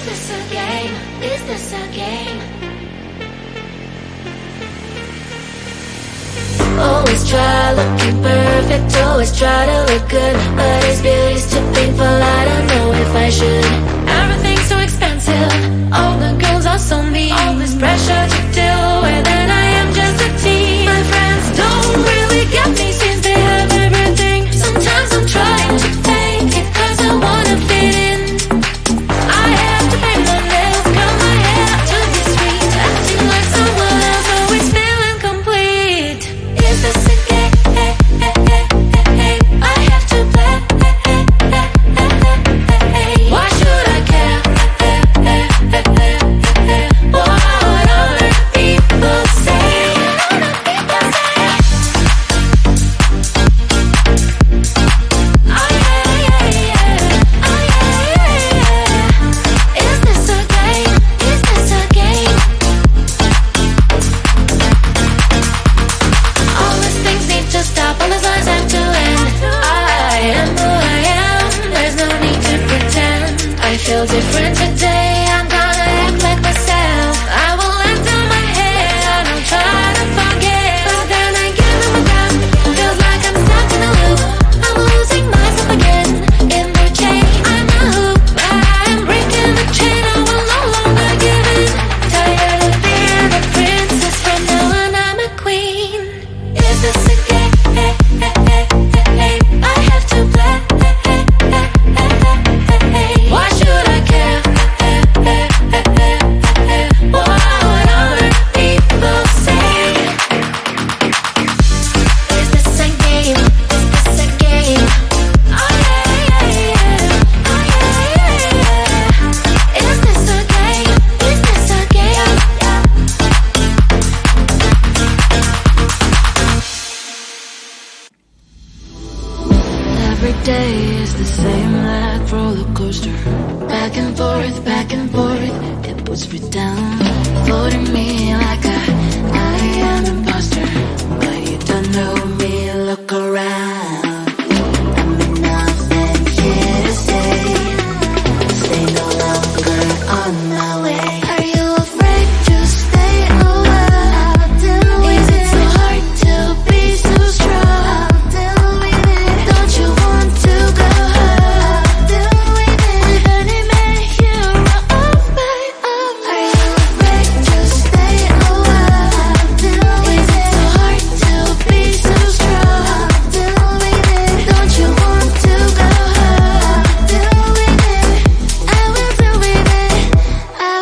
this a game? Is this a game? Always try looking perfect, always try to look good, but his beauty's too painful, I don't know if I should. Everything's so expensive, all the girls are so mean, all this pressure to deal with, and I am just a teen. My friends don't really get me since they have everything. Sometimes I'm trying to fake it cause I wanna fit in. I have to paint my nails, curl my hair to be sweet, acting like someone else, always feeling complete. Is this a game? I have to play. Why should I care? What other people say? Is this a game? Is this a game? All these things need to stop, all these lies have to end. I am who I am, there's no need to pretend. I feel different today, I'm gonna act like myself. I will let down my head, I'll try to forget, but then again I'm down. Feels like I'm stuck in a loop, I'm losing myself again in the chain. I'm a hoop, but I'm breaking the chain, I will no longer give in. Tired of being a princess, from now on I'm a queen. Is this a game? I have to play. Why should I care? What other people say? Is this a game? Is this a game? Oh yeah, yeah, yeah. Oh yeah, yeah, yeah. Is this a game? Is this a game? Every day is the same like roller coaster. Back and forth, it puts me down, floating me like I am imposter. But you don't know me, look around. I'm nothing here to say. Stay no longer on my way. Are you afraid to stay away? Is it so hard to be so strong? Don't you want to go home? With any man here of my own. Are you afraid to stay away? Is it so hard to be so strong? Don't you want to go home? I will do it. I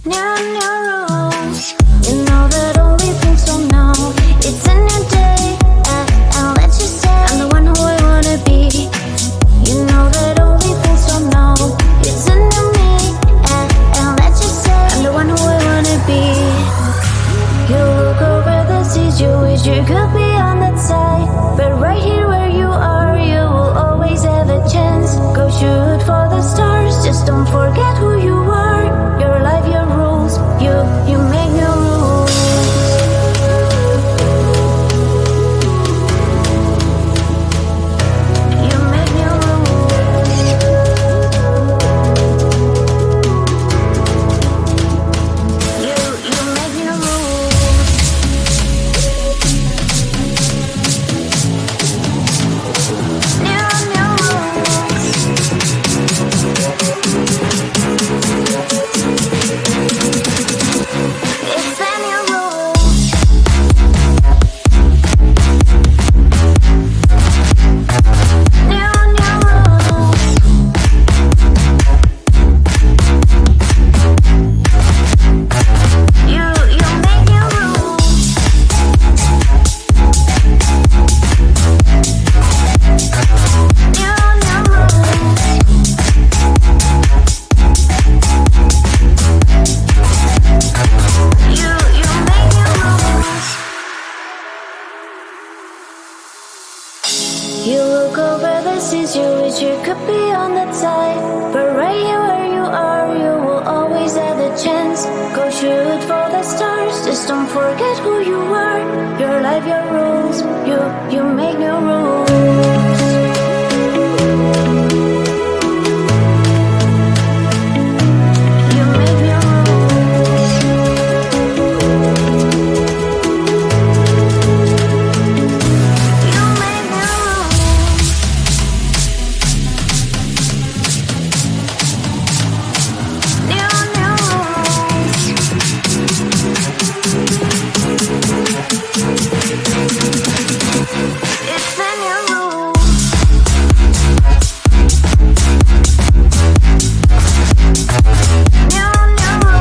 new rules. You know that only things from now. It's a new day, and let's just say I'm the one who I wanna be. You know that only things from now. It's a new me, and let's just say I'm the one who I wanna be. You look over the seas, you wish you could be on that side, but right here where you are, you will always have a chance. Go shoot for the stars, just don't forget who you are. Your life, your rules, you make new rules. You make new rules. You make new rules. New It's the new rules. New rules. You make new rules. New rules. You make new rules. You look over the seas, you wish you could be on that side, but right here where you are, you will always have a chance. Go shoot for the stars, just don't forget who you are. Your life, your rules, you make new rules. You make new rules. You make new rules. New rules. It's the new rules. New rules.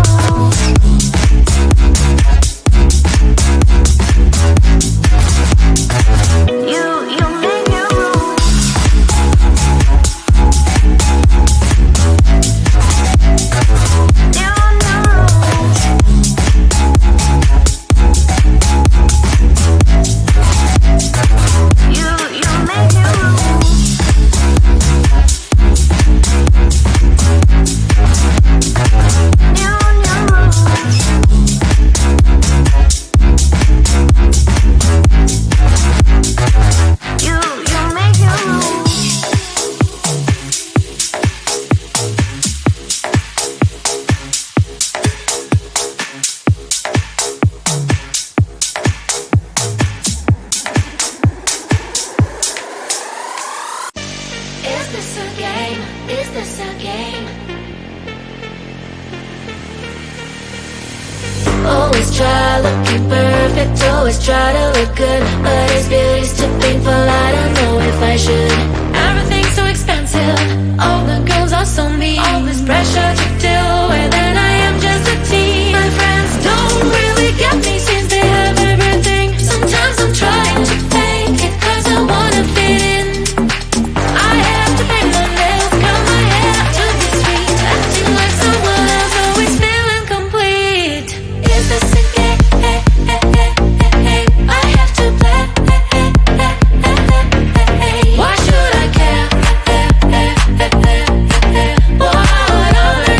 You make new rules. New rules. You make new rules. New rules. You make new rules. Is this a game? Is this a game? Always try looking perfect, always try to look good, but is beauty's too painful? I don't know if I should. Everything's so expensive, all the girls are so mean. All this pressure to deal with, and I am just a teen. My friends don't really get me since they have everything. Sometimes I'm trying to fake it, cause I wanna fit in. I have to paint my nails, curl my hair to be sweet, acting like someone else, always feeling complete. Is this a game? I have to play. Why should I care? What other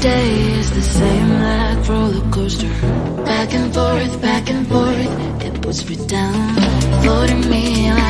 day is the same like roller coaster. Back and forth, it puts me down. Floating me like